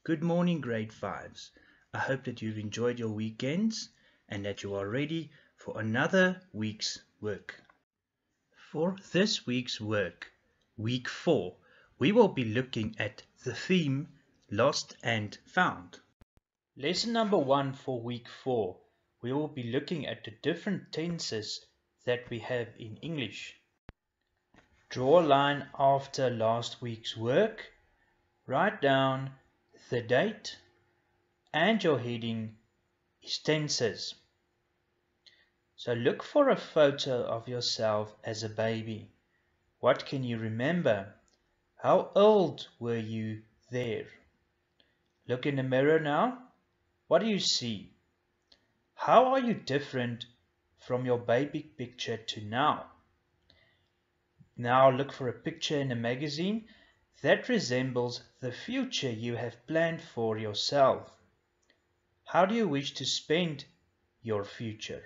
Good morning, grade 5s. I hope that you've enjoyed your weekends and that you are ready for another week's work. For this week's work, week 4, we will be looking at the theme Lost and Found. Lesson number 1 for week 4, we will be looking at the different tenses that we have in English. Draw a line after last week's work, write down the date, and your heading is tenses. So look for a photo of yourself as a baby. What can you remember? How old were you there? Look in the mirror now. What do you see? How are you different from your baby picture to now? Now look for a picture in a magazine that resembles the future you have planned for yourself. How do you wish to spend your future?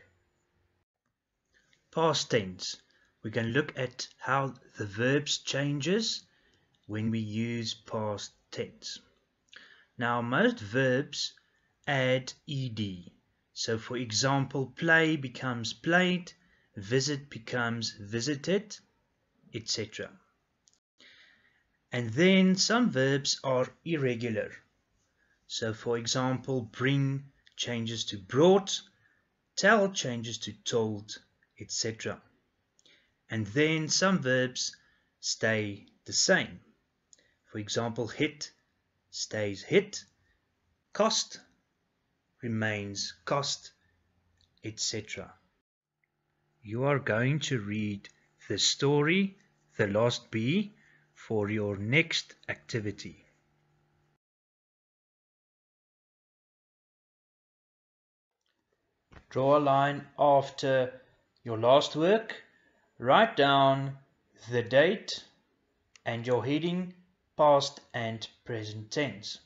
Past tense. We can look at how the verbs changes when we use past tense. Now most verbs add ed. So for example, play becomes played, visit becomes visited, etc. And then some verbs are irregular. So for example, bring changes to brought, tell changes to told, etc. And then some verbs stay the same. For example, hit stays hit, cost remains cost, etc. You are going to read the story, The Lost Bee, for your next activity. Draw a line after your last work, write down the date and your heading, past and present tense.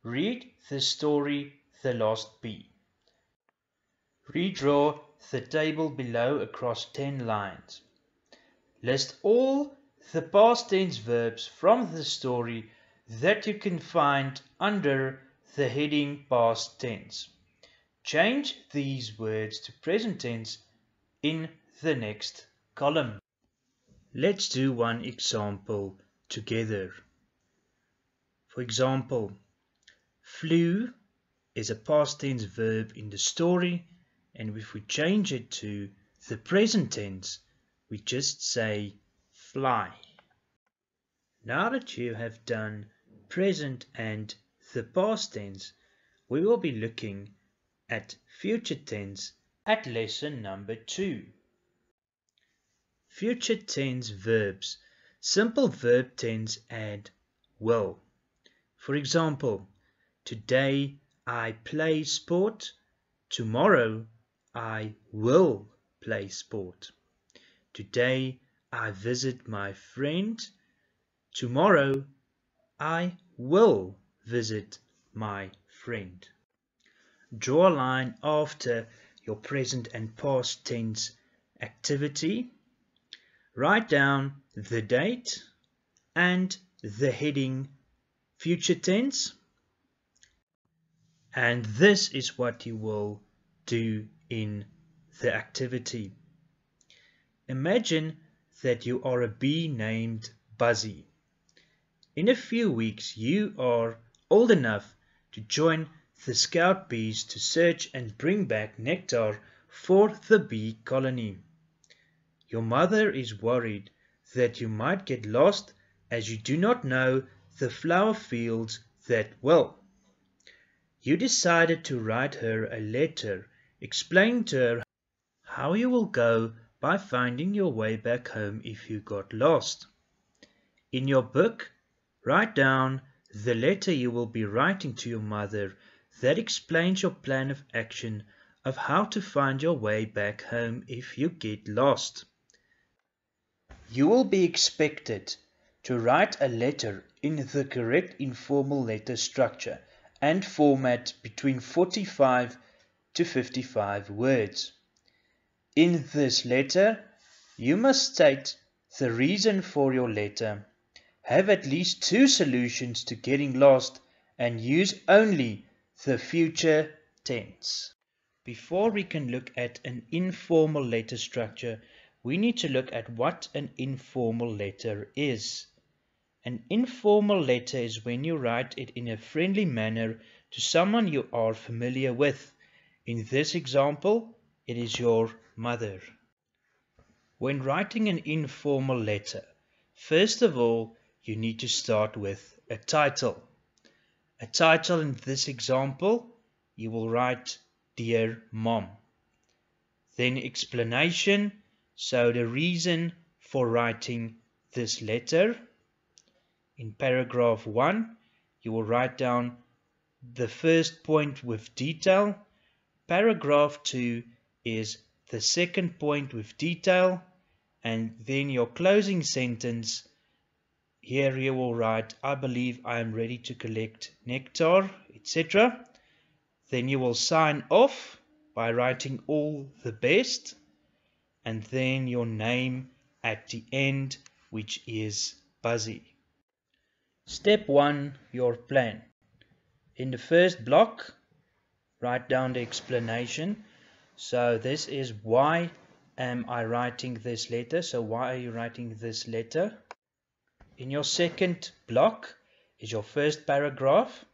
Read the story, The Lost Bee. Redraw the table below across 10 lines. List all the past tense verbs from the story that you can find under the heading past tense. Change these words to present tense in the next column. Let's do one example together. For example, flew is a past tense verb in the story, and if we change it to the present tense, we just say fly. Now that you have done present and the past tense, we will be looking at future tense at lesson number 2. Future tense verbs. Simple verb tense add will. For example, today I play sport. Tomorrow I will play sport. Today I visit my friend. Tomorrow I will visit my friend. Draw a line after your present and past tense activity. Write down the date and the heading future tense. And this is what you will do in the activity. Imagine that you are a bee named Buzzy. In a few weeks you are old enough to join the scout bees to search and bring back nectar for the bee colony. Your mother is worried that you might get lost as you do not know the flower fields that well. You decided to write her a letter explaining to her how you will go by finding your way back home if you got lost. In your book, write down the letter you will be writing to your mother that explains your plan of action of how to find your way back home if you get lost. You will be expected to write a letter in the correct informal letter structure and format between 45 to 55 words. In this letter, you must state the reason for your letter, Have at least 2 solutions to getting lost and use only the future tense. Before we can look at an informal letter structure, we need to look at what an informal letter is. An informal letter is when you write it in a friendly manner to someone you are familiar with. In this example, it is your mother. When writing an informal letter, first of all, you need to start with a title. A title in this example, you will write Dear Mom. Then explanation, so the reason for writing this letter. In paragraph 1, you will write down the first point with detail. Paragraph 2 is the second point with detail. And then your closing sentence, here you will write, I believe I am ready to collect nectar, etc. Then you will sign off by writing all the best. And then your name at the end, which is Buzzy. Step 1, your plan. In the first block, write down the explanation. So this is why am I writing this letter? So why are you writing this letter? In your second block is your first paragraph.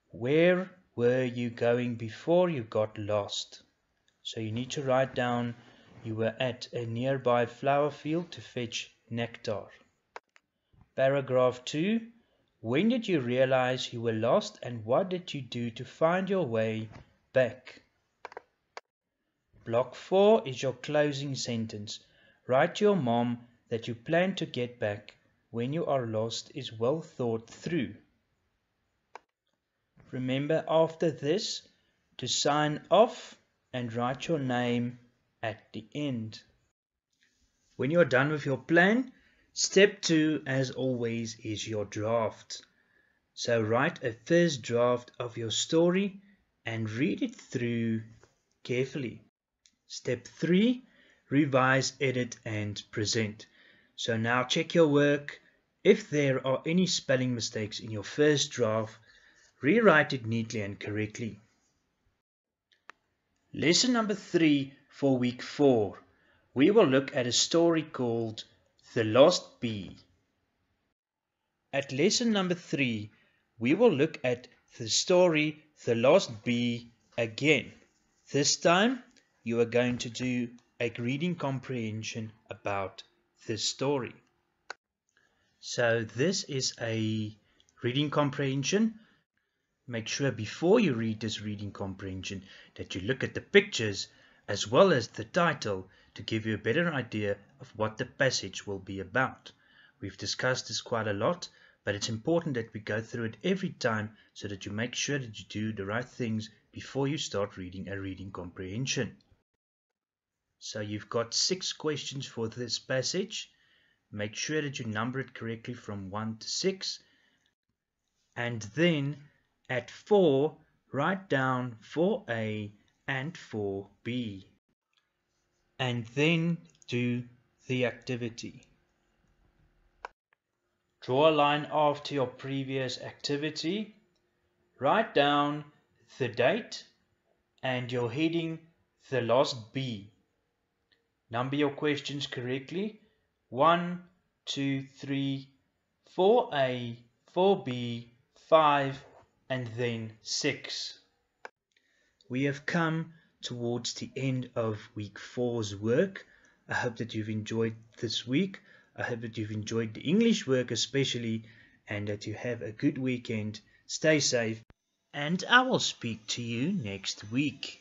Where were you going before you got lost? So you need to write down you were at a nearby flower field to fetch nectar. Paragraph 2. When did you realize you were lost and what did you do to find your way back? Block 4 is your closing sentence. Write to your mom that you plan to get back when you are lost is well thought through. Remember after this to sign off and write your name at the end. When you are done with your plan, step 2, as always, is your draft. So write a first draft of your story and read it through carefully. Step 3, revise, edit and present. So now check your work. If there are any spelling mistakes in your first draft, rewrite it neatly and correctly. Lesson number 3 for week 4. We will look at a story called The Lost Bee. At lesson number 3, we will look at the story The Lost Bee again. This time, you are going to do a reading comprehension about this story. So this is a reading comprehension. Make sure before you read this reading comprehension that you look at the pictures as well as the title to give you a better idea of what the passage will be about. We've discussed this quite a lot, but it's important that we go through it every time so that you make sure that you do the right things before you start reading a reading comprehension. So you've got 6 questions for this passage. Make sure that you number it correctly from 1 to 6. And then at 4, write down 4A and 4B. And then do the activity. Draw a line after your previous activity. Write down the date and your heading, The Lost Bee. Number your questions correctly. 1, 2, 3, 4A, 4B, 5, and then 6. We have come towards the end of week 4's work. I hope that you've enjoyed this week. I hope that you've enjoyed the English work especially, and that you have a good weekend. Stay safe, and I will speak to you next week.